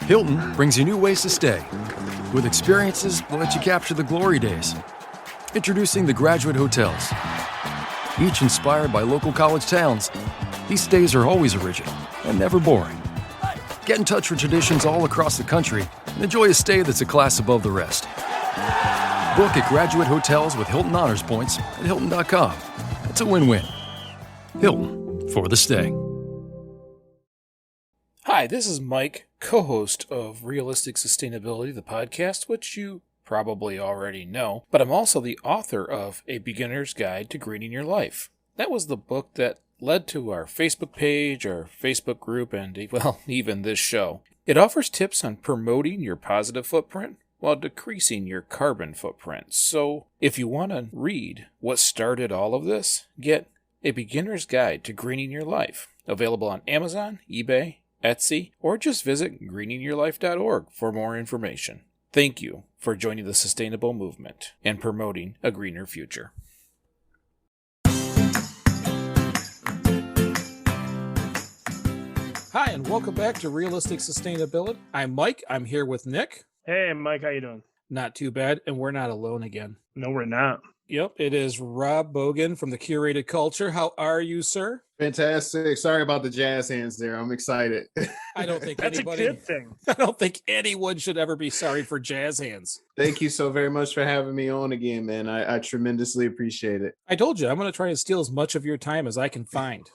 Hilton brings you new ways to stay. With experiences that let you capture the glory days. Introducing the Graduate Hotels. Each inspired by local college towns, these stays are always original and never boring. Get in touch with traditions all across the country and enjoy a stay that's a class above the rest. Book at Graduate Hotels with Hilton Honors Points at Hilton.com. It's a win-win. Hilton, for the stay. Hi, this is Mike, co-host of Realistic Sustainability, the podcast, which you probably already know, but I'm also the author of A Beginner's Guide to Greening Your Life. That was the book that led to our Facebook page, our Facebook group, and, well, even this show. It offers tips on promoting your positive footprint while decreasing your carbon footprint. So, if you want to read what started all of this, get A Beginner's Guide to Greening Your Life, available on Amazon, eBay, Etsy, or just visit greeningyourlife.org for more information. Thank you for joining the sustainable movement and promoting a greener future. Hi, and welcome back to Realistic Sustainability. I'm Mike. I'm here with Nick. Hey, Mike, how you doing? Not too bad, and we're not alone again. No, we're not. Yep, it is Rob Bogan from the Curated Culture. How are you, sir? Fantastic. Sorry about the jazz hands there. I'm excited. I don't think That's anybody, a good thing. I don't think anyone should ever be sorry for jazz hands. Thank you so very much for having me on again, man. I tremendously appreciate it. I told you, I'm going to try to steal as much of your time as I can find.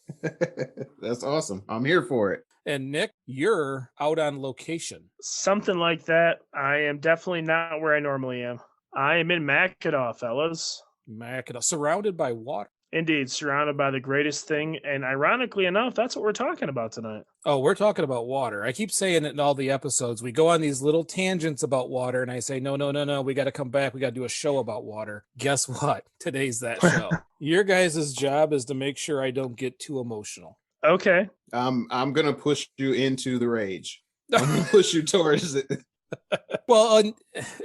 That's awesome. I'm here for it. And Nick, you're out on location. Something like that. I am definitely not where I normally am. I am in Mackinac, fellas. Mackinac, surrounded by water. Indeed, surrounded by the greatest thing. And ironically enough, that's what we're talking about tonight. Oh, we're talking about water. I keep saying it in all the episodes. We go on these little tangents about water, and I say, no. We got to come back. We got to do a show about water. Guess what? Today's that show. Your guys' job is to make sure I don't get too emotional. Okay. I'm gonna push you into the rage. I'm gonna push you towards it. Well,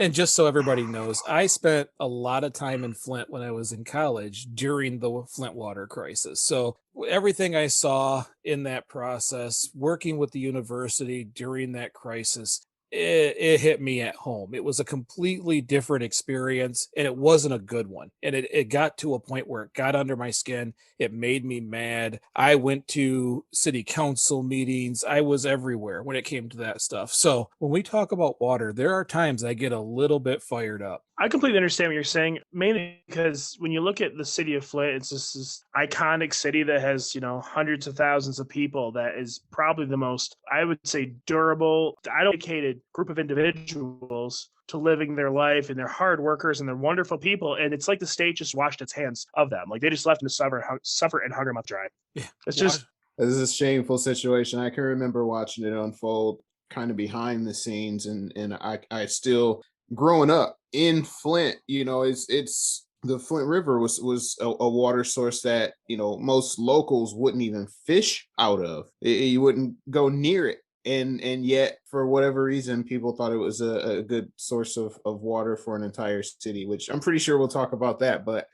and just so everybody knows, I spent a lot of time in Flint when I was in college during the Flint water crisis. So everything I saw in that process, working with the university during that crisis, it hit me at home. It was a completely different experience, and it wasn't a good one. And it got to a point where it got under my skin. It made me mad. I went to city council meetings. I was everywhere when it came to that stuff. So when we talk about water, there are times I get a little bit fired up. I completely understand what you're saying, mainly because when you look at the city of Flint, it's just this iconic city that has, hundreds of thousands of people. That is probably the most, I would say, durable, dedicated group of individuals to living their life, and they're hard workers and they're wonderful people. And it's like the state just washed its hands of them. Like they just left them to suffer and hunger them up dry. Yeah. It's just. This is a shameful situation. I can remember watching it unfold kind of behind the scenes, and I still, growing up in Flint, it's the Flint River was a water source that, most locals wouldn't even fish out of. You wouldn't go near it. And yet, for whatever reason, people thought it was a good source of water for an entire city, which I'm pretty sure we'll talk about that. But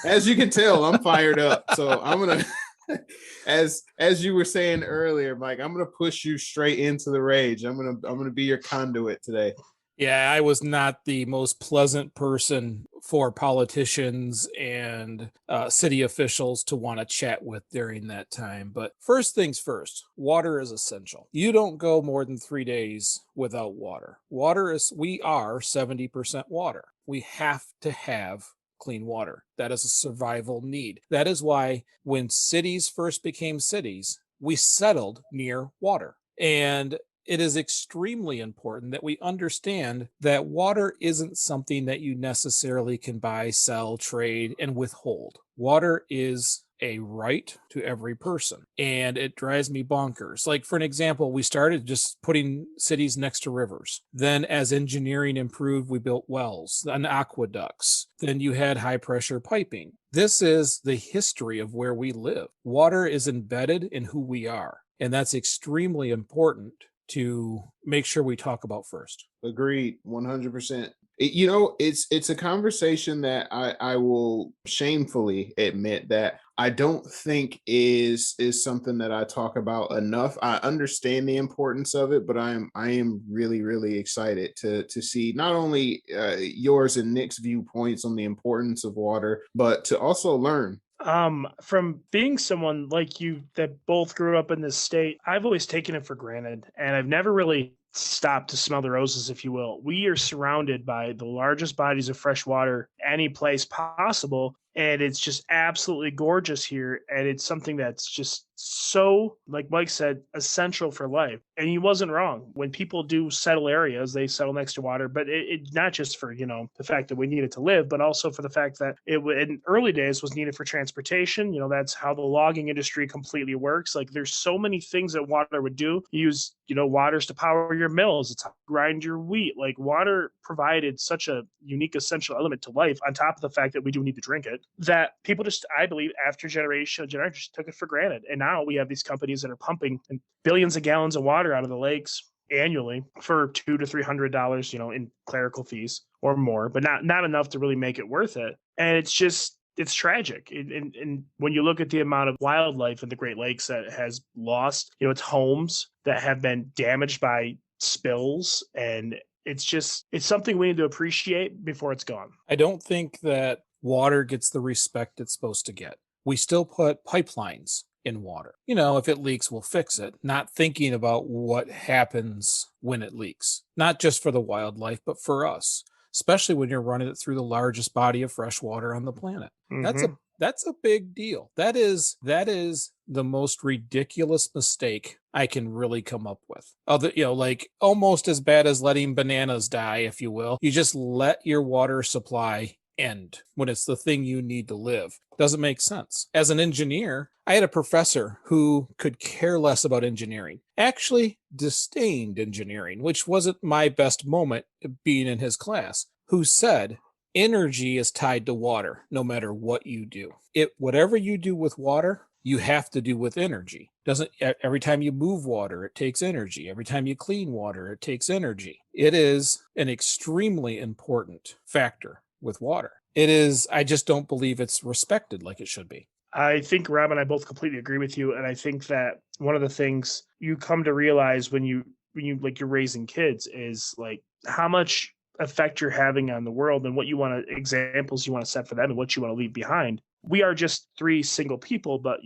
as you can tell, I'm fired up. So I'm going to, as you were saying earlier, Mike, I'm going to push you straight into the rage. I'm going to be your conduit today. Yeah, I was not the most pleasant person for politicians and city officials to want to chat with during that time. But first things first, water is essential. You don't go more than 3 days without water. We are 70% water. We have to have clean water. That is a survival need. That is why when cities first became cities, we settled near water. And it is extremely important that we understand that water isn't something that you necessarily can buy, sell, trade, and withhold. Water is a right to every person, and it drives me bonkers. Like, for an example, we started just putting cities next to rivers. Then as engineering improved, we built wells and aqueducts. Then you had high pressure piping. This is the history of where we live. Water is embedded in who we are, and that's extremely important to make sure we talk about first. Agreed, 100%. It's a conversation that I will shamefully admit that I don't think is something that I talk about enough. I understand the importance of it, but I am really excited to see not only yours and Nick's viewpoints on the importance of water, but to also learn. From being someone like you that both grew up in this state, I've always taken it for granted and I've never really stopped to smell the roses, if you will. We are surrounded by the largest bodies of fresh water any place possible. And it's just absolutely gorgeous here. And it's something that's just so, like Mike said, essential for life. And he wasn't wrong. When people do settle areas, they settle next to water, but it not just for, the fact that we need it to live, but also for the fact that in early days was needed for transportation. That's how the logging industry completely works. Like there's so many things that water would do. You use, waters to power your mills. It's how you grind your wheat. Like water provided such a unique essential element to life on top of the fact that we do need to drink it, that people just, I believe, after generation just took it for granted. And now we have these companies that are pumping billions of gallons of water out of the lakes annually for $200 to $300, in clerical fees or more, but not enough to really make it worth it. And it's tragic. And when you look at the amount of wildlife in the Great Lakes that has lost, its homes, that have been damaged by spills, and it's something we need to appreciate before it's gone. I don't think that water gets the respect it's supposed to get. We still put pipelines in water. If it leaks, we'll fix it, not thinking about what happens when it leaks, not just for the wildlife, but for us, especially when you're running it through the largest body of fresh water on the planet. Mhm. That's a big deal. That is the most ridiculous mistake I can really come up with. Like almost as bad as letting bananas die, if you will. You just let your water supply end when it's the thing you need to live. Doesn't make sense. As an engineer, I had a professor who could care less about engineering, actually disdained engineering, which wasn't my best moment being in his class, who said, energy is tied to water no matter what you do. Whatever you do with water, you have to do with energy. Doesn't every time you move water, it takes energy. Every time you clean water, it takes energy. It is an extremely important factor with water. I just don't believe it's respected like it should be. I think Rob and I both completely agree with you. And I think that one of the things you come to realize when you like you're raising kids is like how much effect you're having on the world and what examples you want to set for them and what you want to leave behind. We are just three single people, but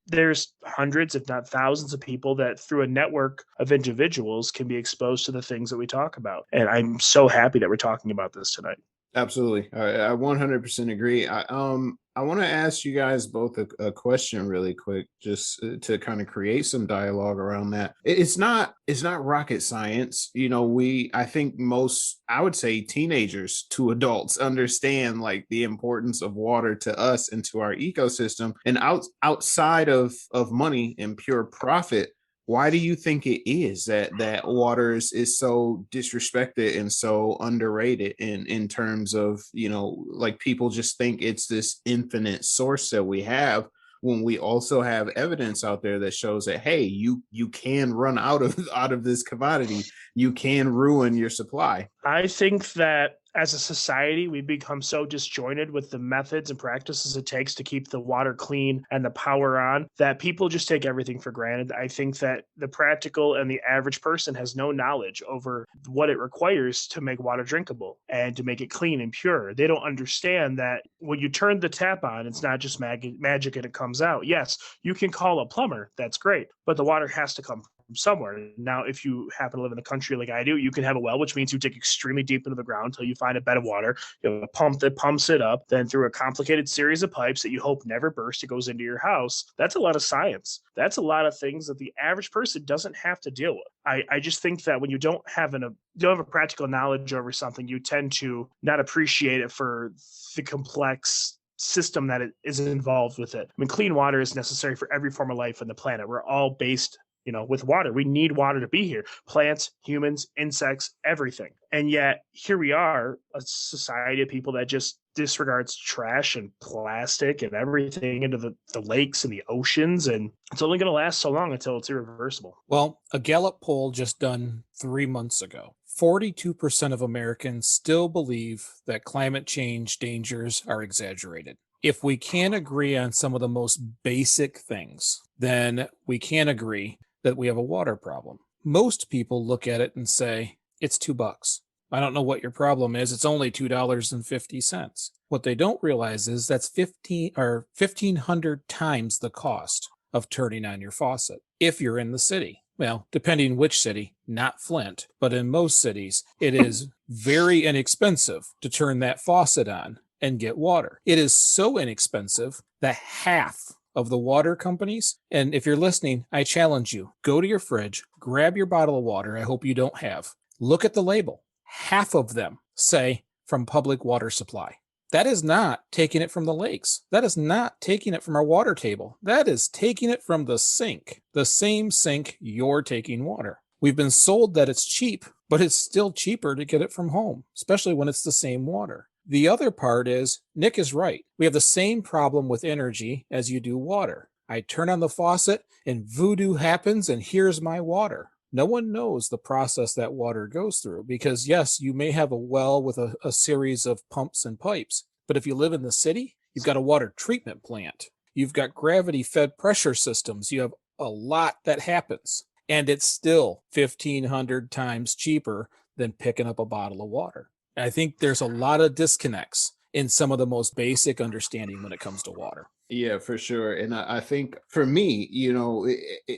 there's hundreds, if not thousands of people that through a network of individuals can be exposed to the things that we talk about. And I'm so happy that we're talking about this tonight. Absolutely. I 100% agree. I want to ask you guys both a question really quick, just to kind of create some dialogue around that. It's not rocket science. I think most, I would say teenagers to adults understand like the importance of water to us and to our ecosystem, and outside of money and pure profit. Why do you think it is that water is so disrespected and so underrated in terms of, like people just think it's this infinite source that we have, when we also have evidence out there that shows that, hey, you can run out of this commodity, you can ruin your supply. I think that as a society, we've become so disjointed with the methods and practices it takes to keep the water clean and the power on that people just take everything for granted. I think that the practical and the average person has no knowledge over what it requires to make water drinkable and to make it clean and pure. They don't understand that when you turn the tap on, it's not just magic and it comes out. Yes, you can call a plumber. That's great. But the water has to come from somewhere. Now, if you happen to live in the country like I do, you can have a well, which means you dig extremely deep into the ground until you find a bed of water. You have a pump that pumps it up. Then through a complicated series of pipes that you hope never burst, it goes into your house. That's a lot of science. That's a lot of things that the average person doesn't have to deal with. I just think that when you don't have a practical knowledge over something, you tend to not appreciate it for the complex system that it is involved with it. I mean, clean water is necessary for every form of life on the planet. We're all based with water. We need water to be here. Plants, humans, insects, everything. And yet here we are, a society of people that just disregards trash and plastic and everything into the lakes and the oceans. And it's only going to last so long until it's irreversible. Well, a Gallup poll just done 3 months ago, 42% of Americans still believe that climate change dangers are exaggerated. If we can't agree on some of the most basic things, then we can agree that we have a water problem. Most people look at it and say, it's $2. I don't know what your problem is. It's only $2.50. What they don't realize is that's 1,500 times the cost of turning on your faucet if you're in the city. Well, depending which city, not Flint, but in most cities, it is very inexpensive to turn that faucet on and get water. It is so inexpensive that half of the water companies, and if you're listening, I challenge you, go to your fridge, grab your bottle of water, I hope you don't have, look at the label. Half of them say from public water supply. That is not taking it from the lakes. That is not taking it from our water table. That is taking it from the sink, the same sink you're taking water. We've been sold that it's cheap, but it's still cheaper to get it from home, especially when it's the same water. The other part is, Nick is right. We have the same problem with energy as you do water. I turn on the faucet and voodoo happens and here's my water. No one knows the process that water goes through because, yes, you may have a well with a series of pumps and pipes, but if you live in the city, you've got a water treatment plant. You've got gravity-fed pressure systems. You have a lot that happens, and it's still 1,500 times cheaper than picking up a bottle of water. And I think there's a lot of disconnects in some of the most basic understanding when it comes to water. Yeah, for sure. And I think for me,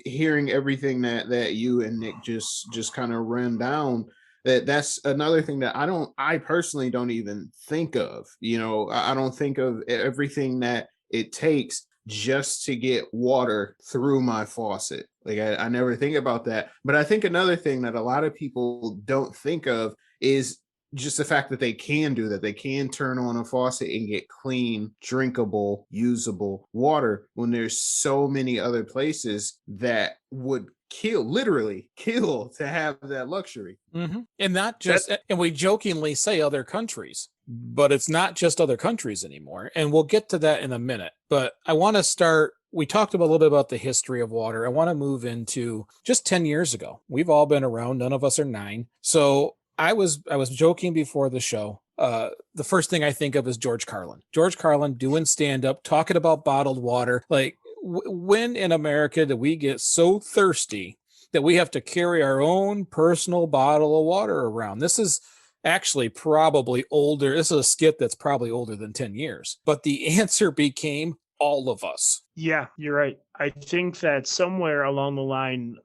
hearing everything that you and Nick just kind of ran down, that's another thing that I personally don't even think of. I don't think of everything that it takes just to get water through my faucet. Like I never think about that. But I think another thing that a lot of people don't think of is just the fact that they can do that. They can turn on a faucet and get clean, drinkable, usable water when there's so many other places that would literally kill to have that luxury. Mm-hmm. And not just, and we jokingly say other countries, but it's not just other countries anymore. And we'll get to that in a minute. But I want to start. We talked a little bit about the history of water. I want to move into just 10 years ago. We've all been around. None of us are 9. So I was joking before the show. The first thing I think of is George Carlin. George Carlin doing stand-up, talking about bottled water. Like, when in America do we get so thirsty that we have to carry our own personal bottle of water around? This is actually probably older. This is a skit that's probably older than 10 years. But the answer became all of us. Yeah, you're right. I think that somewhere along the line,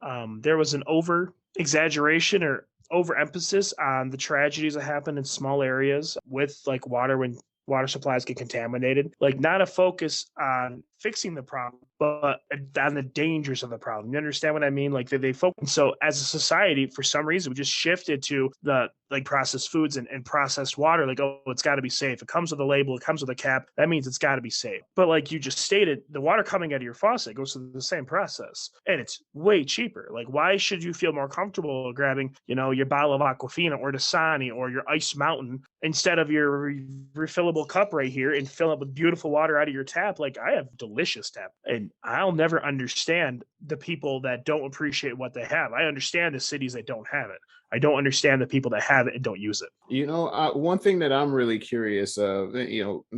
there was an over-exaggeration or overemphasis on the tragedies that happen in small areas with like water when water supplies get contaminated. Like, not a focus on fixing the problem, but on the dangers of the problem. You understand what I mean? Like they focus. So as a society, for some reason, we just shifted to the like processed foods and processed water. Like, oh, it's got to be safe. It comes with a label. It comes with a cap. That means it's got to be safe. But like you just stated, the water coming out of your faucet goes through the same process, and it's way cheaper. Like, why should you feel more comfortable grabbing, your bottle of Aquafina or Dasani or your Ice Mountain instead of your refillable cup right here and fill up with beautiful water out of your tap? Like, I have delicious tap, and I'll never understand the people that don't appreciate what they have. I understand the cities that don't have it. I don't understand the people that have it and don't use it. One thing that I'm really curious of,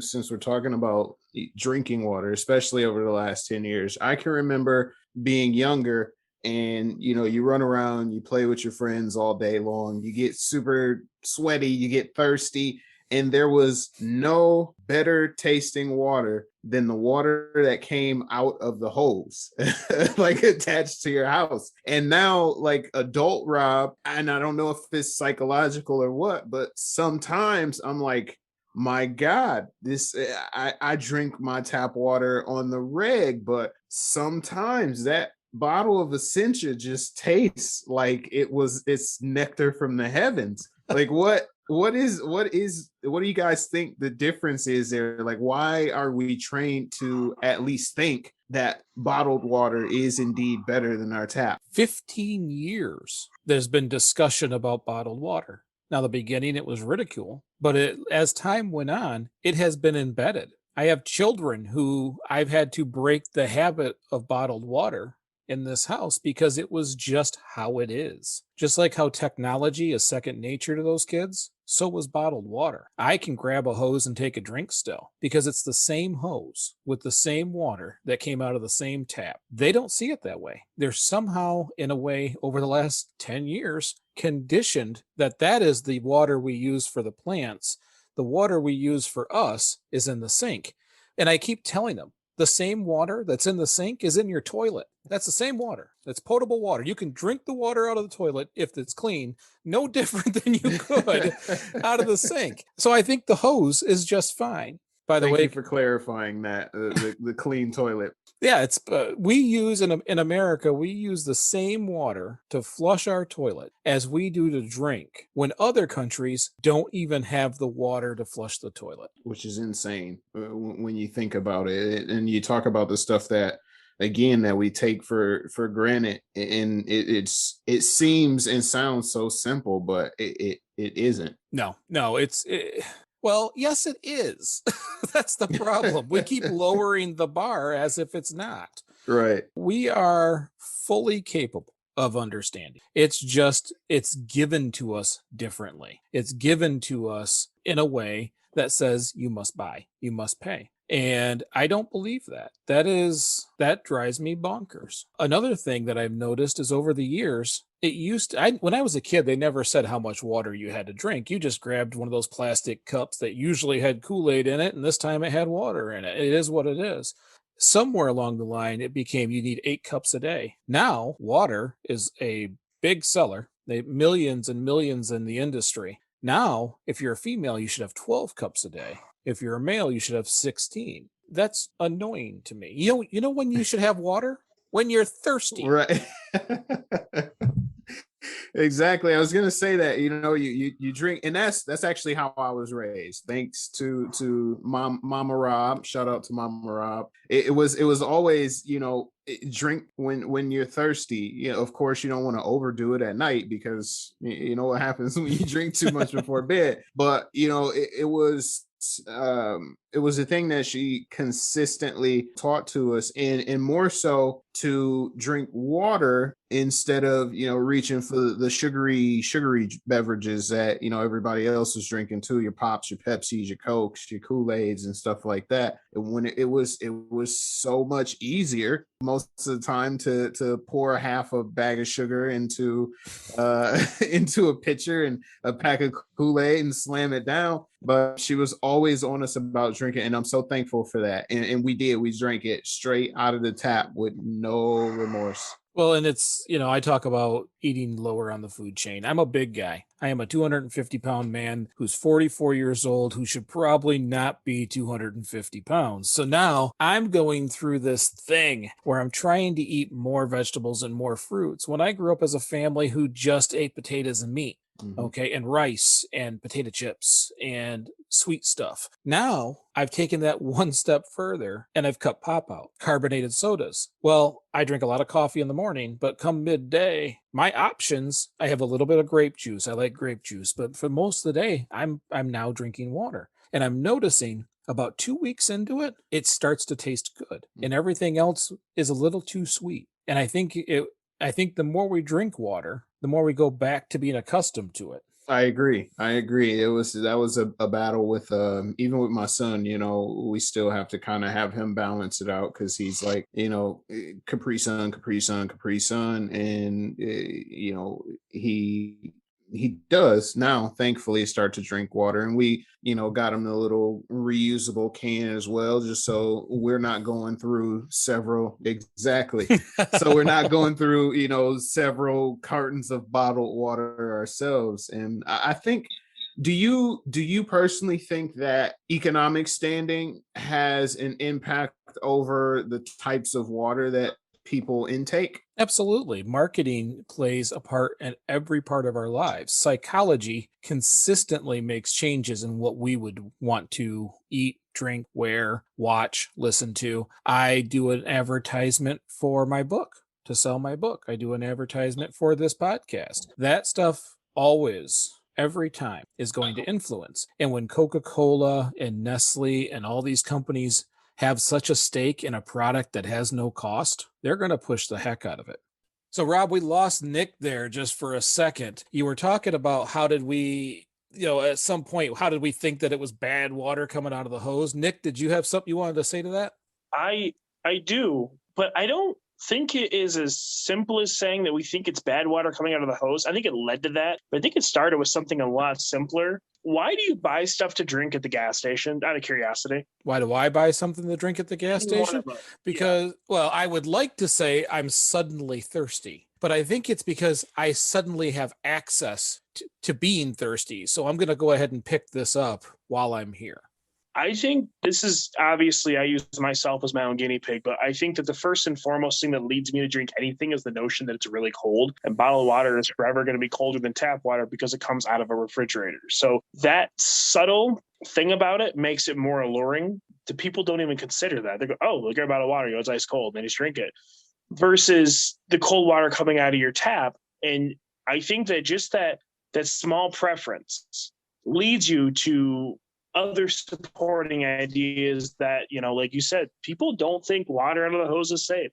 since we're talking about drinking water, especially over the last 10 years, I can remember being younger and, you run around, you play with your friends all day long, you get super sweaty, you get thirsty, and there was no better tasting water than the water that came out of the hose, like attached to your house. And now, like, adult Rob, and I don't know if it's psychological or what, but sometimes I'm like, my God, I drink my tap water on the reg, but sometimes that bottle of Essentia just tastes like it's nectar from the heavens. Like, what do you guys think the difference is there? Like, why are we trained to at least think that bottled water is indeed better than our tap? 15 years there's been discussion about bottled water. Now, the beginning, it was ridicule, but as time went on, it has been embedded. I have children who I've had to break the habit of bottled water in this house because it was just how it is. Just like how technology is second nature to those kids, so was bottled water. I can grab a hose and take a drink still because it's the same hose with the same water that came out of the same tap. They don't see it that way. They're somehow, in a way, over the last 10 years, conditioned that that is the water we use for the plants. The water we use for us is in the sink. And I keep telling them, the same water that's in the sink is in your toilet. That's the same water. That's potable water. You can drink the water out of the toilet if it's clean, no different than you could out of the sink. So I think the hose is just fine. By the Thank way, you for clarifying that the clean toilet. yeah, it's we use in America, we use the same water to flush our toilet as we do to drink, when other countries don't even have the water to flush the toilet. Which is insane when you think about it. And you talk about the stuff that, again, that we take for granted, and it seems and sounds so simple, but it isn't. No, well, yes, it is. That's the problem. We keep lowering the bar as if it's not. Right. We are fully capable of understanding. It's just, it's given to us differently. It's given to us in a way that says you must buy, you must pay. And I don't believe that. That drives me bonkers. Another thing that I've noticed is over the years, when I was a kid, they never said how much water you had to drink. You just grabbed one of those plastic cups that usually had Kool-Aid in it, and this time it had water in it. It is what it is. Somewhere along the line, it became you need 8 cups a day. Now, water is a big seller. They millions and millions in the industry. Now, if you're a female, you should have 12 cups a day. If you're a male, you should have 16. That's annoying to me. You know when you should have water? When you're thirsty. Right. Exactly. I was gonna say that, you drink, and that's actually how I was raised. Thanks to Mama Rob. Shout out to Mama Rob. It was always, drink when you're thirsty. Of course, you don't want to overdo it at night, because you know what happens when you drink too much before bed. But it was a thing that she consistently taught to us, and more so to drink water instead of reaching for the sugary beverages that everybody else is drinking too, your pops, your Pepsis, your Cokes, your Kool-Aids and stuff like that. And when it was so much easier most of the time to pour half a bag of sugar into into a pitcher and a pack of Kool-Aid and slam it down. But she was always on us about drinking, and I'm so thankful for that. And we drank it straight out of the tap with no remorse. Well, and it's, I talk about eating lower on the food chain. I'm a big guy. I am a 250-pound man who's 44 years old, who should probably not be 250 pounds. So now I'm going through this thing where I'm trying to eat more vegetables and more fruits. When I grew up as a family who just ate potatoes and meat, okay, and rice and potato chips and sweet stuff. Now I've taken that one step further and I've cut pop out, carbonated sodas. Well, I drink a lot of coffee in the morning, but come midday, my options, I have a little bit of grape juice. I like grape juice, but for most of the day, I'm now drinking water. And I'm noticing about 2 weeks into it, it starts to taste good, and everything else is a little too sweet. And I think the more we drink water, the more we go back to being accustomed to it. I agree. That was a battle with even with my son. We still have to kind of have him balance it out, because he's like, Capri Sun, and he does now thankfully start to drink water, and we got him a little reusable can as well, just so we're not going through several several cartons of bottled water ourselves. And I think, do you personally think that economic standing has an impact over the types of water that people intake? Absolutely. Marketing plays a part in every part of our lives. Psychology consistently makes changes in what we would want to eat, drink, wear, watch, listen to. I do an advertisement for my book to sell my book. I do an advertisement for this podcast. That stuff always, every time, is going to influence. And when Coca-Cola and Nestle and all these companies have such a stake in a product that has no cost, they're going to push the heck out of it. So, Rob, we lost Nick there just for a second. You were talking about how did we at some point, how did we think that it was bad water coming out of the hose? Nick, did you have something you wanted to say to that? I do, but I don't think it is as simple as saying that we think it's bad water coming out of the hose. I think it led to that, but I think it started with something a lot simpler. Why do you buy stuff to drink at the gas station? Out of curiosity. Why do I buy something to drink at the gas station? Because, well, I would like to say I'm suddenly thirsty, but I think it's because I suddenly have access to being thirsty. So I'm going to go ahead and pick this up while I'm here. I think this is obviously, I use myself as my own guinea pig, but I think that the first and foremost thing that leads me to drink anything is the notion that it's really cold, and bottled water is forever going to be colder than tap water because it comes out of a refrigerator. So that subtle thing about it makes it more alluring. The people don't even consider that. They go, oh, look at a bottle of water, it's ice cold, and they just drink it. Versus the cold water coming out of your tap. And I think that just that small preference leads you to other supporting ideas that, like you said, people don't think water out of the hose is safe.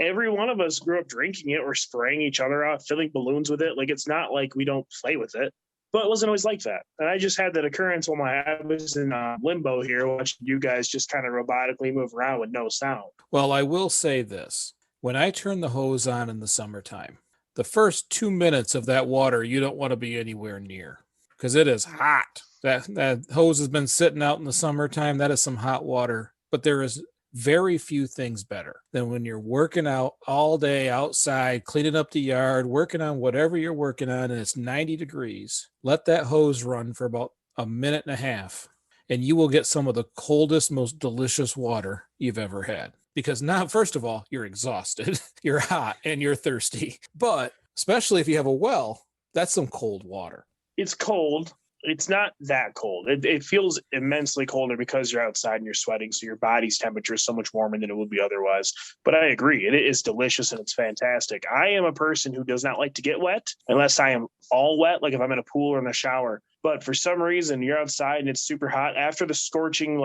Every one of us grew up drinking it or spraying each other out, filling balloons with it. Like, it's not like we don't play with it, but it wasn't always like that. And I just had that occurrence while I was in limbo here, watching you guys just kind of robotically move around with no sound. Well, I will say this. When I turn the hose on in the summertime, the first 2 minutes of that water, you don't want to be anywhere near because it is hot. That hose has been sitting out in the summertime. That is some hot water. But there is very few things better than when you're working out all day outside, cleaning up the yard, working on whatever you're working on, and it's 90 degrees. Let that hose run for about a minute and a half, and you will get some of the coldest, most delicious water you've ever had. Because now, first of all, you're exhausted, you're hot, and you're thirsty. But especially if you have a well, that's some cold water. It's cold. It's not that cold. It feels immensely colder because you're outside and you're sweating, so your body's temperature is so much warmer than it would be otherwise. But I agree, it is delicious and it's fantastic. I am a person who does not like to get wet unless I am all wet, like if I'm in a pool or in a shower. But for some reason, you're outside and it's super hot. After the scorching,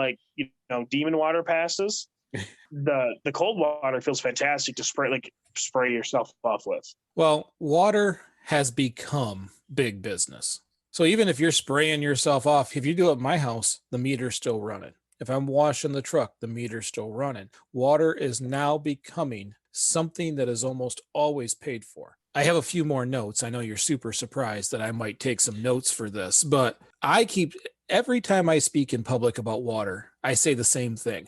demon water passes, the cold water feels fantastic to spray yourself off with. Well, water has become big business. So even if you're spraying yourself off, if you do it at my house, the meter's still running. If I'm washing the truck, the meter's still running. Water is now becoming something that is almost always paid for. I have a few more notes. I know you're super surprised that I might take some notes for this, but every time I speak in public about water, I say the same thing.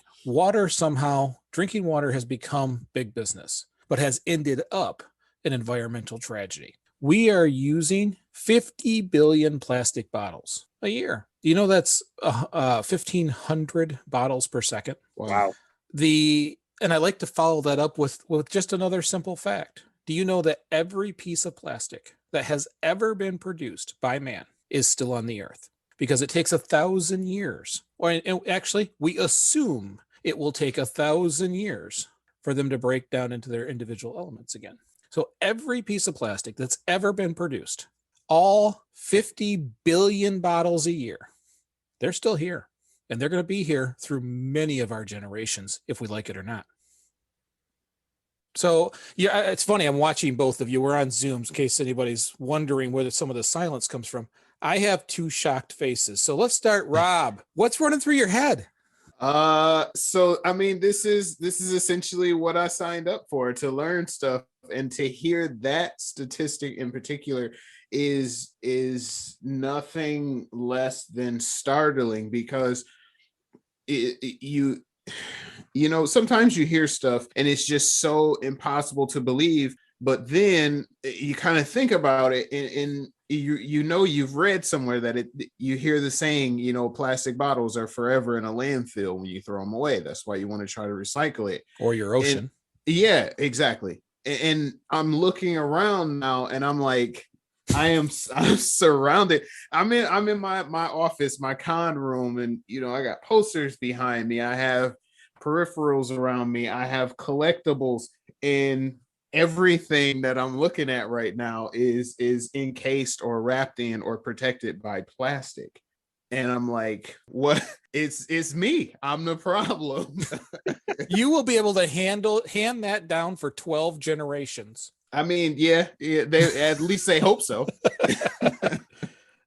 Drinking water has become big business, but has ended up an environmental tragedy. We are using 50 billion plastic bottles a year. Do you know that's 1,500 bottles per second? Wow. And I like to follow that up with just another simple fact. Do you know that every piece of plastic that has ever been produced by man is still on the earth? Because it takes 1,000 years. Actually, we assume it will take 1,000 years for them to break down into their individual elements again. So every piece of plastic that's ever been produced, all 50 billion bottles a year, they're still here. And they're going to be here through many of our generations, if we like it or not. So, yeah, it's funny. I'm watching both of you. We're on Zoom, in case anybody's wondering where some of the silence comes from. I have two shocked faces. So let's start, Rob. What's running through your head? So I mean, this is essentially what I signed up for, to learn stuff, and to hear that statistic in particular is nothing less than startling, because you know, sometimes you hear stuff and it's just so impossible to believe, but then you kind of think about it, and you've read somewhere that you hear the saying, plastic bottles are forever in a landfill when you throw them away. That's why you want to try to recycle it. Or your ocean. And, yeah, exactly. And I'm looking around now and I'm like, I'm surrounded. I'm in my office, my con room, and I got posters behind me. I have peripherals around me. I have collectibles, and everything that I'm looking at right now is encased or wrapped in or protected by plastic. And I'm like, what? It's me. I'm the problem. You will be able to hand that down for 12 generations. I mean, yeah, they at least they hope so.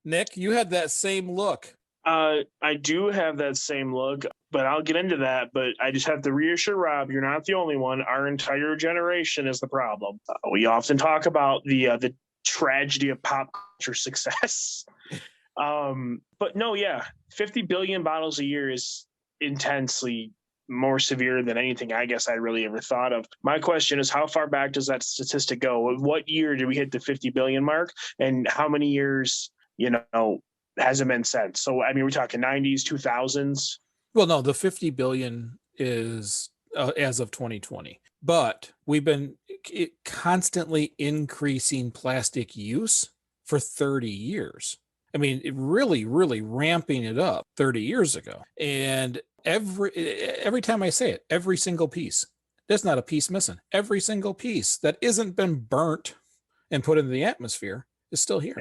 Nick, you had that same look. I do have that same look, but I'll get into that. But I just have to reassure Rob, you're not the only one. Our entire generation is the problem. We often talk about the tragedy of pop culture success. But no, yeah, 50 billion bottles a year is intensely more severe than anything I guess I really ever thought of. My question is, how far back does that statistic go? What year did we hit the 50 billion mark? And how many years, hasn't been since? So, I mean, we're talking 90s, 2000s. Well, no, the 50 billion is as of 2020, but we've been constantly increasing plastic use for 30 years. I mean, it really, really ramping it up 30 years ago. And every time I say it, every single piece, there's not a piece missing. Every single piece that isn't been burnt and put into the atmosphere is still here.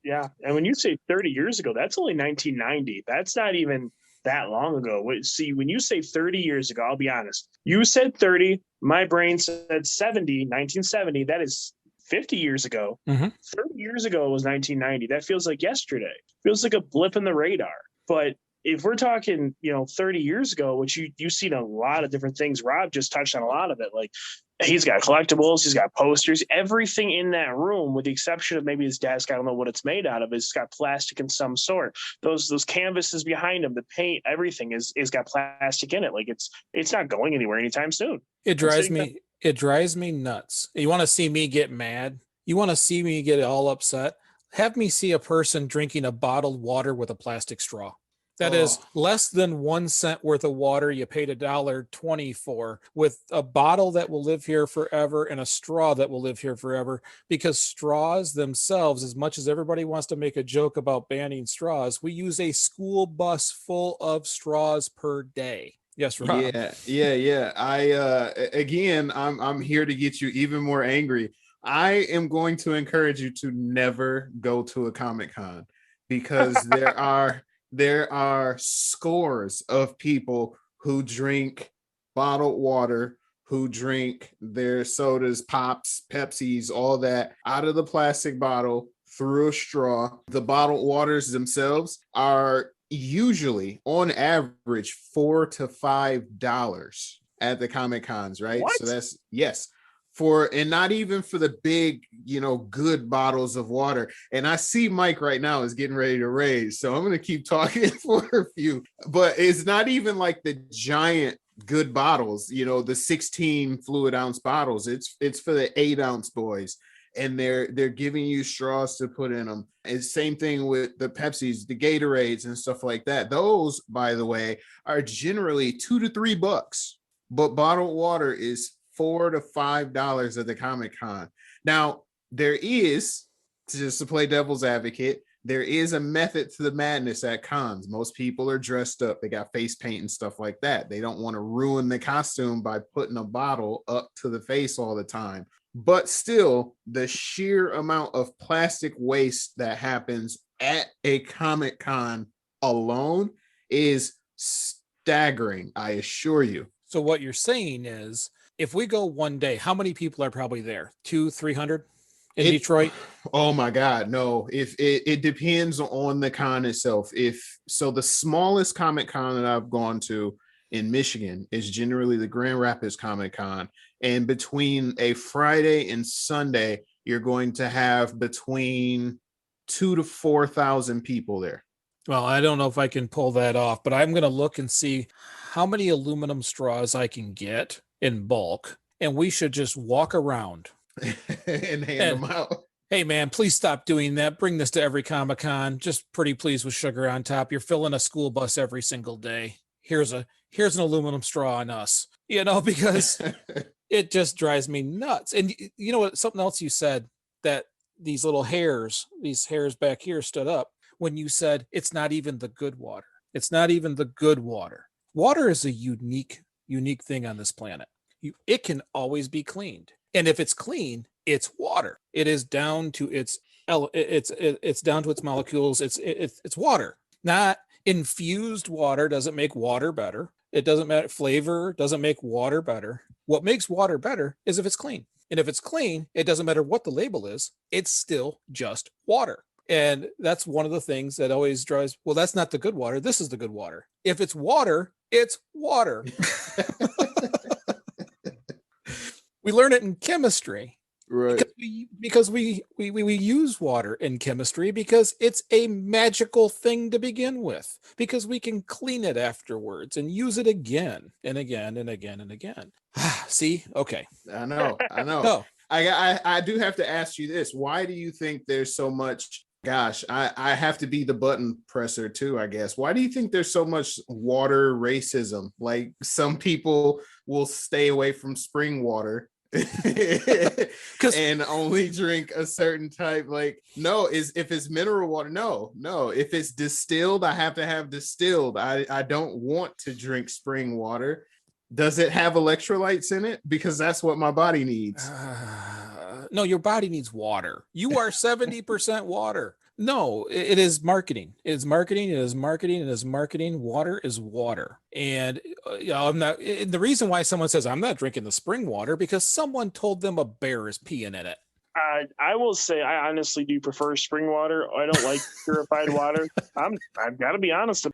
Yeah. And when you say 30 years ago, that's only 1990. That's not even that long ago. See, when you say 30 years ago, I'll be honest. You said 30. My brain said 70, 1970. That is 50 years ago. 30 years ago was 1990. That feels like yesterday. Feels like a blip in the radar. But if we're talking, 30 years ago, which you've seen a lot of different things. Rob just touched on a lot of it. Like, he's got collectibles, he's got posters, everything in that room, with the exception of maybe his desk. I don't know what it's made out of. It's got plastic in some sort. Those canvases behind him, the paint, everything is got plastic in it. Like, it's not going anywhere anytime soon. It drives me nuts. You want to see me get mad? You want to see me get all upset? Have me see a person drinking a bottled water with a plastic straw. That is less than 1 cent worth of water you paid $1.20 for, with a bottle that will live here forever and a straw that will live here forever. Because straws themselves, as much as everybody wants to make a joke about banning straws, we use a school bus full of straws per day. Yes, Rob. Yeah. I'm here to get you even more angry. I am going to encourage you to never go to a Comic-Con, because there are scores of people who drink bottled water, who drink their sodas, pops, Pepsis, all that out of the plastic bottle through a straw. The bottled waters themselves are usually on average $4 to $5 at the Comic-Cons, right? What? So that's, yes. And not even for the big, good bottles of water. And I see Mike right now is getting ready to raise, so I'm going to keep talking for a few. But it's not even like the giant good bottles, the 16 fluid ounce bottles. It's for the 8-ounce boys, and they're giving you straws to put in them. And same thing with the Pepsis, the Gatorades, and stuff like that. Those, by the way, are generally $2 to $3, but bottled water is $4 to $5 at the Comic-Con. Now, there is, just to play devil's advocate, there is a method to the madness at cons. Most people are dressed up. They got face paint and stuff like that. They don't want to ruin the costume by putting a bottle up to the face all the time. But still, the sheer amount of plastic waste that happens at a Comic-Con alone is staggering, I assure you. So what you're saying is, if we go one day, how many people are probably there? 200-300 in Detroit? Oh my God, no. If it depends on the con itself. The smallest Comic-Con that I've gone to in Michigan is generally the Grand Rapids Comic-Con. And between a Friday and Sunday, you're going to have between 2,000 to 4,000 people there. Well, I don't know if I can pull that off, but I'm going to look and see how many aluminum straws I can get in bulk, and we should just walk around and hand them out. Hey man, please stop doing that. Bring this to every Comic-Con. Just pretty please with sugar on top. You're filling a school bus every single day. Here's an aluminum straw on us. Because it just drives me nuts. And you know what? Something else you said, that these hairs back here stood up when you said it's not even the good water. It's not even the good water. Water is a unique thing on this planet. It can always be cleaned, and if it's clean, it's water. It is down to its down to its molecules. It's water. Not infused water doesn't make water better. It doesn't matter. Flavor doesn't make water better. What makes water better is if it's clean, and if it's clean, it doesn't matter what the label is. It's still just water. And that's one of the things that always drives, well, that's not the good water. This is the good water. If it's water, it's water. We learn it in chemistry. Right. Because we use water in chemistry because it's a magical thing to begin with, because we can clean it afterwards and use it again and again and again and again. See? Okay. I know. No. I do have to ask you this. Why do you think there's so much, gosh, I have to be the button presser too, I guess. Why do you think there's so much water racism? Like, some people will stay away from spring water and only drink a certain type. Like, no, if it's mineral water, no, if it's distilled, I have to have distilled. I don't want to drink spring water. Does it have electrolytes in it? Because that's what my body needs. No, your body needs water. You are 70% water. No, it is marketing. It is marketing. It is marketing. It is marketing. Water is water. And I'm not. The reason why someone says I'm not drinking the spring water, because someone told them a bear is peeing in it. I will say I honestly do prefer spring water. I don't like purified water. I've got to be honest.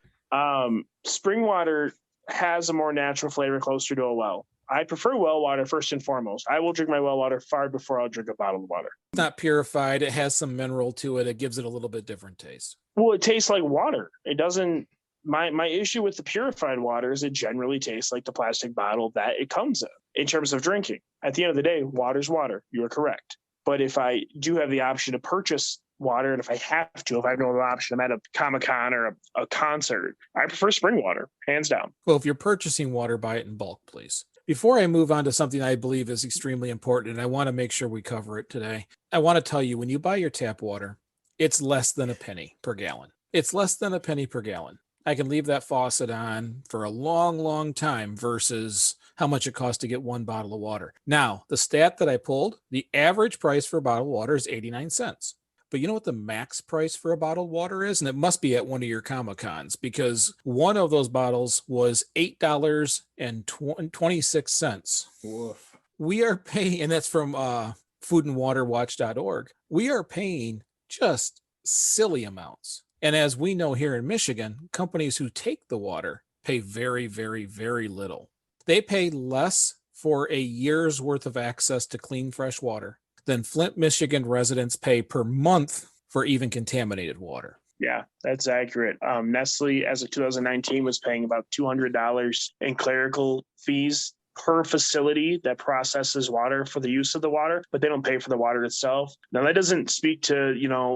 Spring water has a more natural flavor, closer to a well. I prefer well water first and foremost. I will drink my well water far before I'll drink a bottle of water. It's not purified. It has some mineral to it. It gives it a little bit different taste. Well, it tastes like water. It doesn't. My issue with the purified water is it generally tastes like the plastic bottle that it comes in terms of drinking. At the end of the day, water's water. You are correct. But if I do have the option to purchase water, and if I have no other option, I'm at a Comic-Con or a concert, I prefer spring water, hands down. Well, if you're purchasing water, buy it in bulk, please. Before I move on to something I believe is extremely important, and I want to make sure we cover it today, I want to tell you, when you buy your tap water, it's less than a penny per gallon. It's less than a penny per gallon. I can leave that faucet on for a long, long time versus how much it costs to get one bottle of water. Now, the stat that I pulled, the average price for a bottle of water is 89 cents. But you know what the max price for a bottle of water is? And it must be at one of your Comic-Cons, because one of those bottles was $8.26. Woof. We are paying, and that's from foodandwaterwatch.org. We are paying just silly amounts. And as we know here in Michigan, companies who take the water pay very, very, very little. They pay less for a year's worth of access to clean, fresh water than Flint, Michigan residents pay per month for even contaminated water. Yeah, that's accurate. Nestle, as of 2019, was paying about $200 in clerical fees per facility that processes water for the use of the water, but they don't pay for the water itself. Now, that doesn't speak to,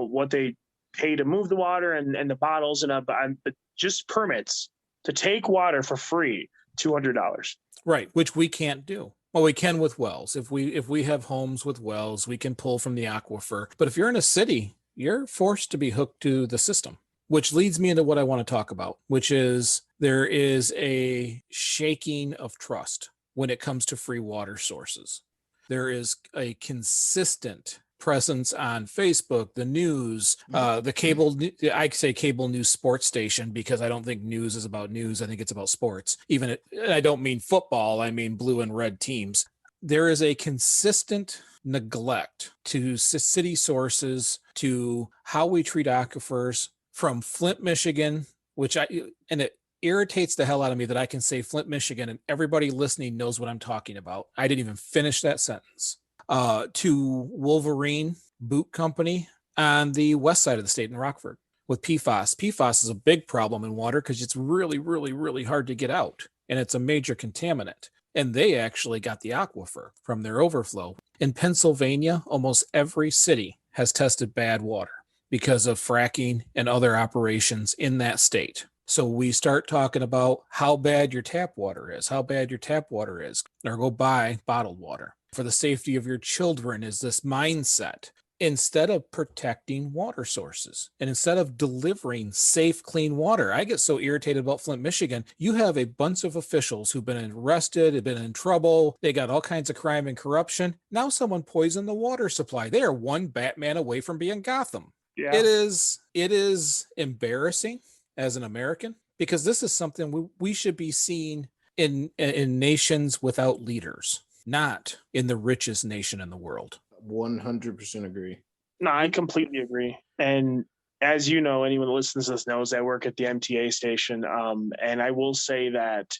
what they pay to move the water and the bottles but just permits to take water for free, $200. Right, which we can't do. Well, we can with wells. If we have homes with wells, we can pull from the aquifer. But if you're in a city, you're forced to be hooked to the system, which leads me into what I want to talk about, which is there is a shaking of trust when it comes to free water sources. There is a consistent presence on Facebook, the news, the cable, I say cable news sports station, because I don't think news is about news. I think it's about sports. I don't mean football. I mean blue and red teams. There is a consistent neglect to city sources, to how we treat aquifers from Flint, Michigan, and it irritates the hell out of me that I can say Flint, Michigan, and everybody listening knows what I'm talking about. I didn't even finish that sentence. To Wolverine Boot Company on the west side of the state in Rockford with PFAS. PFAS is a big problem in water because it's really, really, really hard to get out, and it's a major contaminant. And they actually got the aquifer from their overflow. In Pennsylvania, almost every city has tested bad water because of fracking and other operations in that state. So we start talking about how bad your tap water is, or go buy bottled water. For the safety of your children is this mindset, instead of protecting water sources and instead of delivering safe, clean water. I get so irritated about Flint, Michigan. You have a bunch of officials who've been arrested, have been in trouble. They got all kinds of crime and corruption. Now someone poisoned the water supply. They are one Batman away from being Gotham. Yeah. It is embarrassing as an American, because this is something we should be seeing in nations without leaders, not in the richest nation in the world. 100% agree. No, I completely agree. And as you know, anyone that listens to this knows I work at the MTA station. And I will say that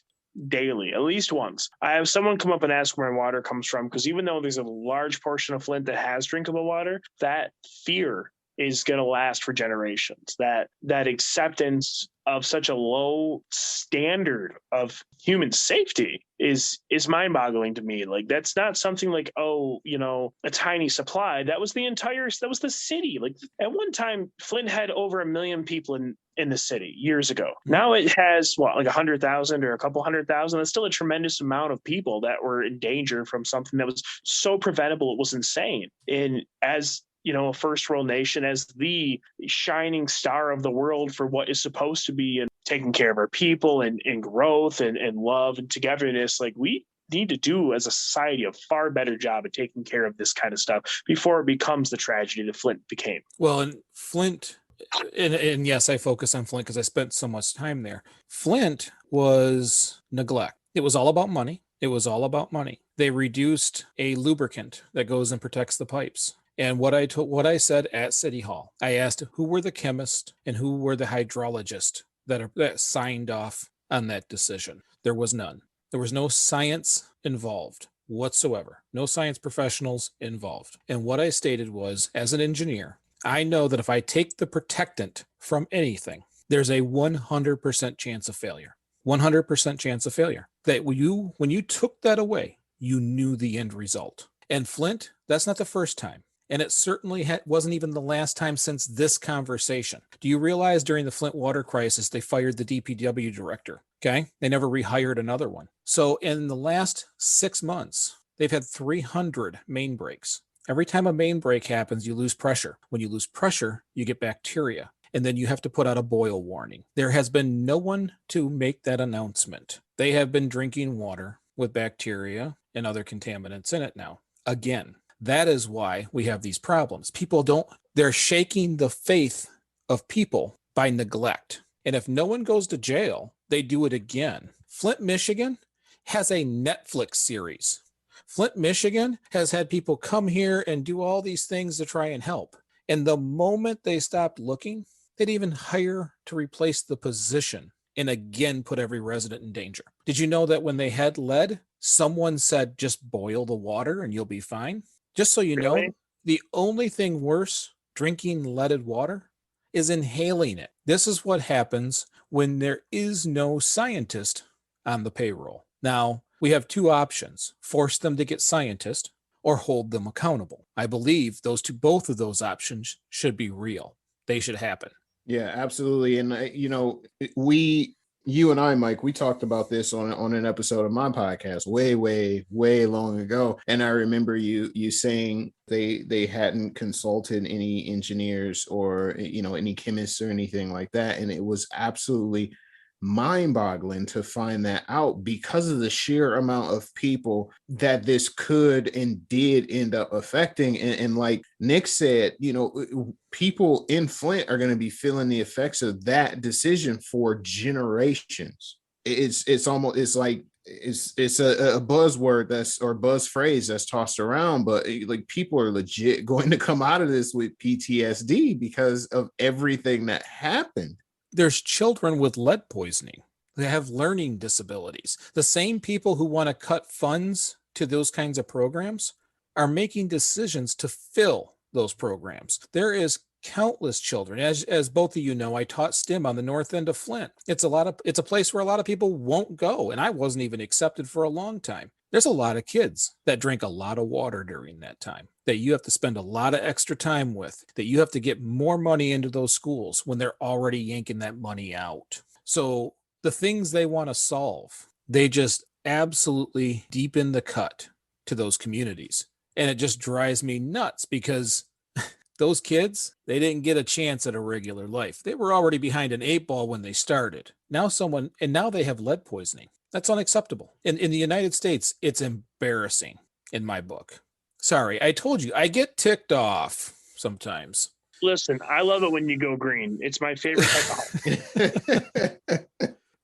daily, at least once, I have someone come up and ask where my water comes from. Because even though there's a large portion of Flint that has drinkable water, that fear is going to last for generations. That acceptance of such a low standard of human safety is mind-boggling to me. Like, that's not something like, oh, a tiny supply. That was the city. Like, at one time Flint had over 1 million people in the city years ago. Now it has like 100,000 or a couple 100,000. That's still a tremendous amount of people that were in danger from something that was so preventable. It was insane. And as a first world nation, as the shining star of the world for what is supposed to be and taking care of our people and growth and love and togetherness, like, we need to do as a society a far better job at taking care of this kind of stuff before it becomes the tragedy that Flint became. Well, and Flint, and yes, I focus on Flint because I spent so much time there. Flint was neglect. It was all about money. It was all about money. They reduced a lubricant that goes and protects the pipes. And what I said at City Hall, I asked who were the chemists and who were the hydrologists that signed off on that decision. There was none. There was no science involved whatsoever. No science professionals involved. And what I stated was, as an engineer, I know that if I take the protectant from anything, there's a 100% chance of failure. 100% chance of failure. That when you took that away, you knew the end result. And Flint, that's not the first time. And it certainly wasn't even the last time since this conversation. Do you realize during the Flint water crisis, they fired the DPW director? Okay. They never rehired another one. So in the last 6 months, they've had 300 main breaks. Every time a main break happens, you lose pressure. When you lose pressure, you get bacteria. And then you have to put out a boil warning. There has been no one to make that announcement. They have been drinking water with bacteria and other contaminants in it now. Again, that is why we have these problems. They're shaking the faith of people by neglect. And if no one goes to jail, they do it again. Flint, Michigan has a Netflix series. Flint, Michigan has had people come here and do all these things to try and help. And the moment they stopped looking, they'd even hire to replace the position and again put every resident in danger. Did you know that when they had lead, someone said, just boil the water and you'll be fine? Just so you know, the only thing worse drinking leaded water is inhaling it. This is what happens when there is no scientist on the payroll. Now, we have two options: force them to get scientists or hold them accountable. I believe both of those options should be real. They should happen. Yeah, absolutely. And you and I, Mike, we talked about this on an episode of my podcast way long ago. And I remember you saying they hadn't consulted any engineers or, any chemists or anything like that. And it was absolutely mind-boggling to find that out because of the sheer amount of people that this could and did end up affecting. And like Nick said, people in Flint are going to be feeling the effects of that decision for generations. It's a buzzword or buzz phrase that's tossed around, but like people are legit going to come out of this with PTSD because of everything that happened. There's children with lead poisoning. They have learning disabilities. The same people who want to cut funds to those kinds of programs are making decisions to fill those programs. There is countless children. As both of you know, I taught STEM on the north end of Flint. It's a place where a lot of people won't go, and I wasn't even accepted for a long time. There's a lot of kids that drink a lot of water during that time, that you have to spend a lot of extra time with, that you have to get more money into those schools when they're already yanking that money out. So the things they want to solve, they just absolutely deepen the cut to those communities. And it just drives me nuts because those kids, they didn't get a chance at a regular life. They were already behind an 8 ball when they started. Now they have lead poisoning. That's unacceptable. In the United States, it's embarrassing in my book. Sorry, I told you, I get ticked off sometimes. Listen, I love it when you go green. It's my favorite type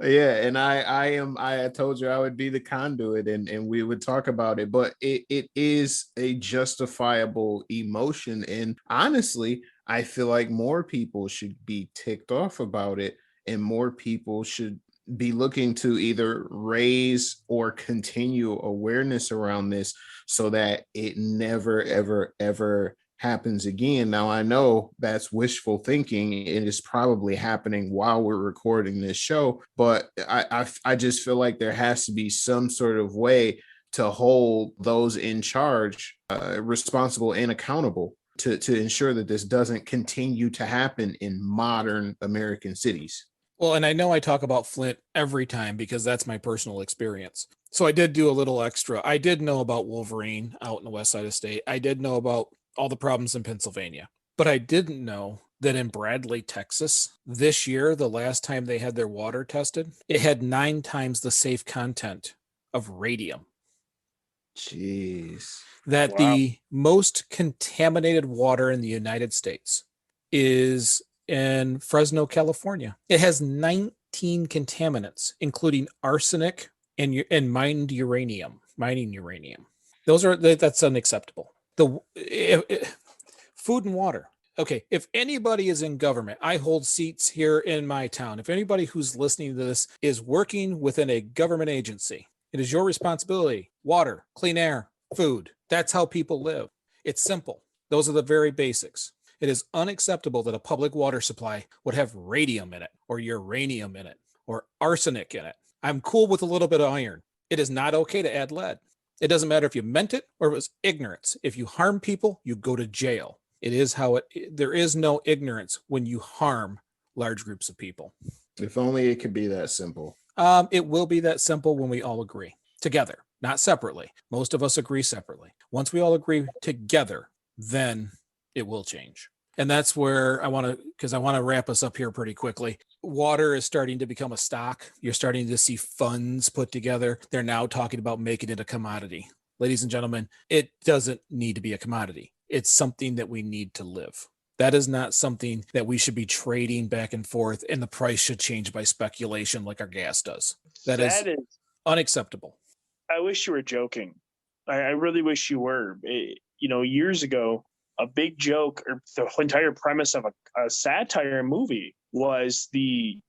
of Yeah, and I told you I would be the conduit and we would talk about it, but it is a justifiable emotion. And honestly, I feel like more people should be ticked off about it, and more people should be looking to either raise or continue awareness around this so that it never, ever, ever happens again. Now, I know that's wishful thinking. It is probably happening while we're recording this show, but I just feel like there has to be some sort of way to hold those in charge responsible and accountable to ensure that this doesn't continue to happen in modern American cities. Well, and I know I talk about Flint every time because that's my personal experience. So I did do a little extra. I did know about Wolverine out in the west side of state. I did know about all the problems in Pennsylvania. But I didn't know that in Bradley, Texas, this year, the last time they had their water tested, it had 9 times the safe content of radium. Jeez. That Wow. the most contaminated water in the United States is in Fresno, California. It has 19 contaminants, including arsenic and mining uranium. That's unacceptable. Food and water. Okay, if anybody is in government, I hold seats here in my town. If anybody who's listening to this is working within a government agency, it is your responsibility. Water, clean air, food. That's how people live. It's simple. Those are the very basics. It is unacceptable that a public water supply would have radium in it or uranium in it or arsenic in it. I'm cool with a little bit of iron. It is not okay to add lead. It doesn't matter if you meant it or it was ignorance. If you harm people, you go to jail. It is there is no ignorance when you harm large groups of people. If only it could be that simple. It will be that simple when we all agree together, not separately. Most of us agree separately. Once we all agree together, then it will change. And that's where I want to wrap us up here pretty quickly. Water is starting to become a stock. You're starting to see funds put together. They're now talking about making it a commodity. Ladies and gentlemen, it doesn't need to be a commodity. It's something that we need to live. That is not something that we should be trading back and forth, and the price should change by speculation like our gas does. That is unacceptable. I wish you were joking. I really wish you were. Years ago, a big joke or the entire premise of a satire movie was the,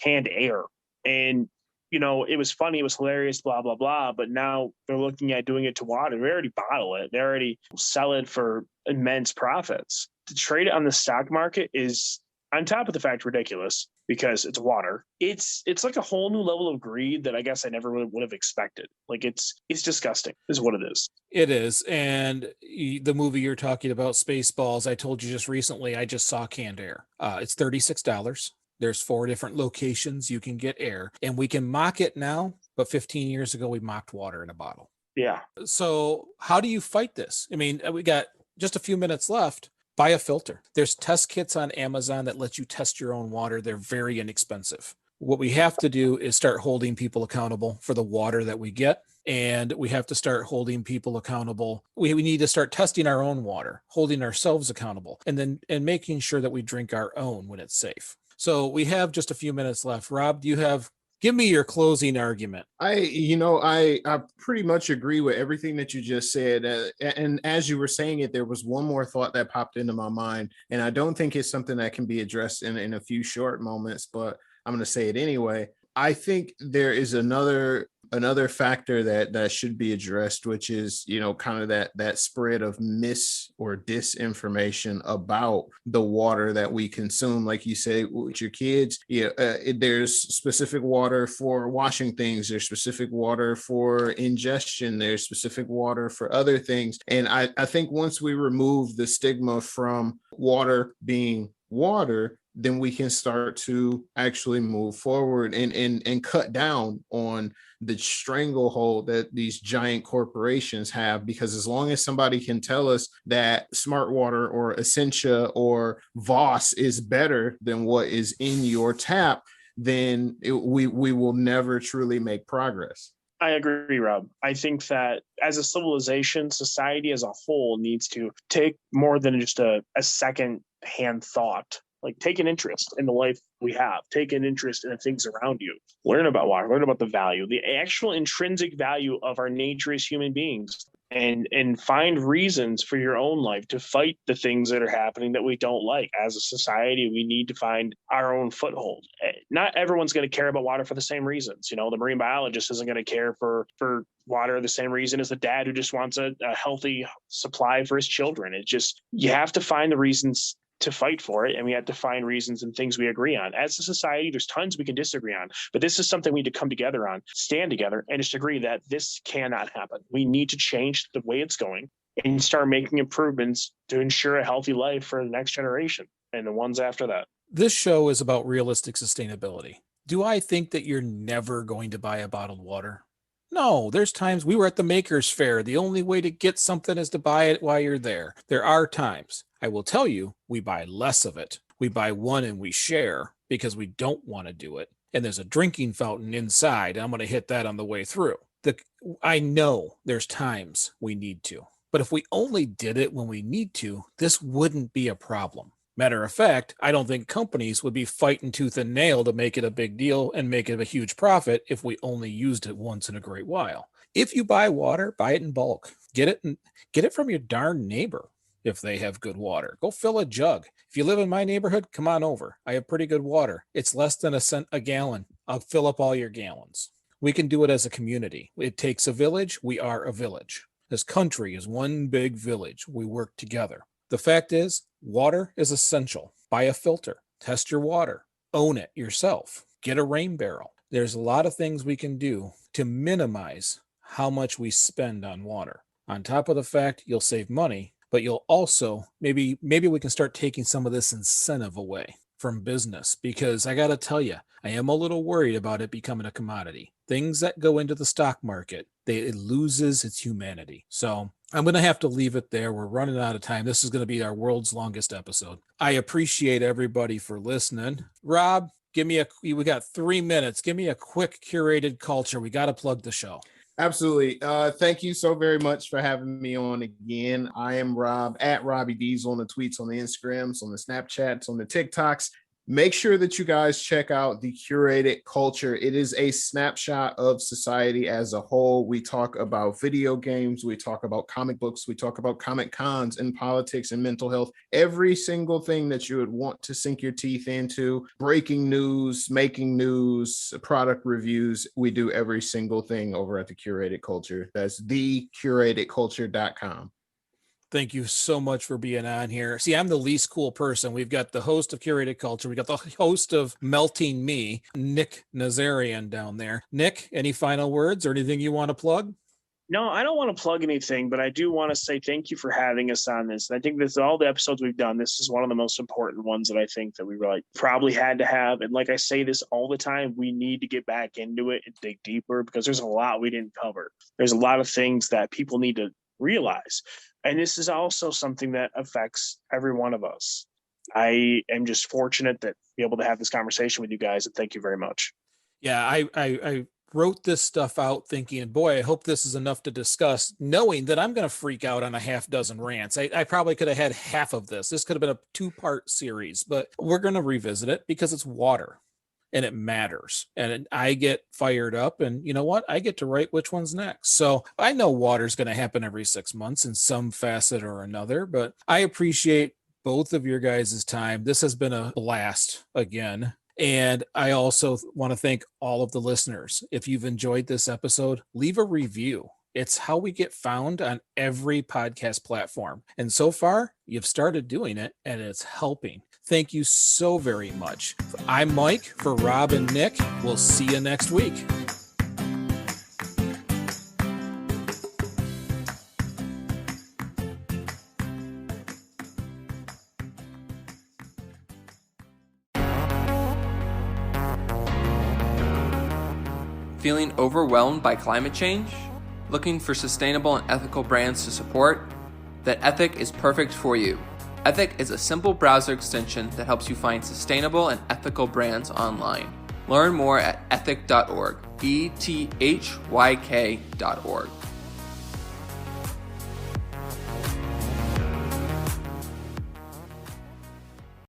canned air. And, it was funny, it was hilarious, blah, blah, blah. But now they're looking at doing it to water. They already bottle it. They already sell it for immense profits. To trade it on the stock market is, on top of the fact, ridiculous because it's water. It's like a whole new level of greed that I guess I never really would have expected. Like it's disgusting is what it is. It is. And the movie you're talking about, Spaceballs, I told you just recently, I just saw canned air. It's $36. There's 4 different locations you can get air, and we can mock it now, but 15 years ago, we mocked water in a bottle. Yeah. So how do you fight this? I mean, we got just a few minutes left. Buy a filter. There's test kits on Amazon that let you test your own water. They're very inexpensive. What we have to do is start holding people accountable for the water that we get. And we have to start holding people accountable. We need to start testing our own water, holding ourselves accountable, and making sure that we drink our own when it's safe. So we have just a few minutes left. Rob, give me your closing argument. I pretty much agree with everything that you just said. And as you were saying it, there was one more thought that popped into my mind. And I don't think it's something that can be addressed in a few short moments, but I'm going to say it anyway. I think there is another factor that should be addressed, which is, kind of that spread of mis or disinformation about the water that we consume. Like you say, with your kids, there's specific water for washing things. There's specific water for ingestion. There's specific water for other things. And I think once we remove the stigma from water being water, then we can start to actually move forward and cut down on the stranglehold that these giant corporations have. Because as long as somebody can tell us that Smart Water or Essentia or Voss is better than what is in your tap, then we will never truly make progress. I agree, Rob. I think that as a civilization, society as a whole needs to take more than just a second-hand thought Like, take an interest in the life we have. Take an interest in the things around you. Learn about water. Learn about the value, the actual intrinsic value of our nature as human beings, and find reasons for your own life to fight the things that are happening that we don't like. As a society, we need to find our own foothold. Not everyone's going to care about water for the same reasons. You know, the marine biologist isn't going to care for water the same reason as the dad who just wants a healthy supply for his children. It's just, you have to find the reasons to fight for it, and we have to find reasons and things we agree on. As a society, there's tons we can disagree on, but this is something we need to come together on, stand together, and just agree that this cannot happen. We need to change the way it's going and start making improvements to ensure a healthy life for the next generation and the ones after that. This show is about realistic sustainability. Do I think that you're never going to buy a bottled water? No, there's times. We were at the Makers Fair. The only way to get something is to buy it while you're there. There are times. I will tell you, we buy less of it. We buy one and we share because we don't want to do it. And there's a drinking fountain inside. And I'm going to hit that on the way through. I know there's times we need to. But if we only did it when we need to, this wouldn't be a problem. Matter of fact, I don't think companies would be fighting tooth and nail to make it a big deal and make it a huge profit if we only used it once in a great while. If you buy water, buy it in bulk. Get it from your darn neighbor if they have good water. Go fill a jug. If you live in my neighborhood, come on over. I have pretty good water. It's less than $0.01 a gallon. I'll fill up all your gallons. We can do it as a community. It takes a village. We are a village. This country is one big village. We work together. The fact is, water is essential. Buy a filter. Test your water. Own it yourself. Get a rain barrel. There's a lot of things we can do to minimize how much we spend on water. On top of the fact, you'll save money, but you'll also, maybe we can start taking some of this incentive away from business, because I got to tell you, I am a little worried about it becoming a commodity. Things that go into the stock market, it loses its humanity. So I'm going to have to leave it there. We're running out of time. This is going to be our world's longest episode. I appreciate everybody for listening. Rob, we got 3 minutes. Give me a quick curated culture. We got to plug the show. Absolutely. Thank you so very much for having me on again. I am Rob, at Robbie Diesel, on the tweets, on the Instagrams, on the Snapchats, on the TikToks. Make sure that you guys check out the Curated Culture. It is a snapshot of society as a whole. We talk about video games. We talk about comic books. We talk about comic cons and politics and mental health. Every single thing that you would want to sink your teeth into. Breaking news, making news, product reviews. We do every single thing over at the Curated Culture. That's thecuratedculture.com. Thank you so much for being on here. See, I'm the least cool person. We've got the host of Curated Culture. We got the host of Melting Me, Nick Nazarian, down there. Nick, any final words or anything you want to plug? No, I don't want to plug anything, but I do want to say thank you for having us on this. And I think this, all the episodes we've done, this is one of the most important ones that I think that we really probably had to have. And like I say this all the time, we need to get back into it and dig deeper, because there's a lot we didn't cover. There's a lot of things that people need to realize. And this is also something that affects every one of us. I am just fortunate to be able to have this conversation with you guys, and thank you very much. Yeah, I wrote this stuff out thinking, boy, I hope this is enough to discuss, knowing that I'm going to freak out on a half dozen rants. I probably could have had half of this. This could have been a 2-part series, but we're going to revisit it because it's water. And it matters. And I get fired up, and you know what? I get to write which one's next. So I know water's going to happen every 6 months in some facet or another, but I appreciate both of your guys' time. This has been a blast again. And I also want to thank all of the listeners. If you've enjoyed this episode, leave a review. It's how we get found on every podcast platform. And so far, you've started doing it, and it's helping. Thank you so very much. I'm Mike for Rob and Nick. We'll see you next week. Feeling overwhelmed by climate change? Looking for sustainable and ethical brands to support? Then Ethic is perfect for you. Ethic is a simple browser extension that helps you find sustainable and ethical brands online. Learn more at ethyk.org, ethyk.org.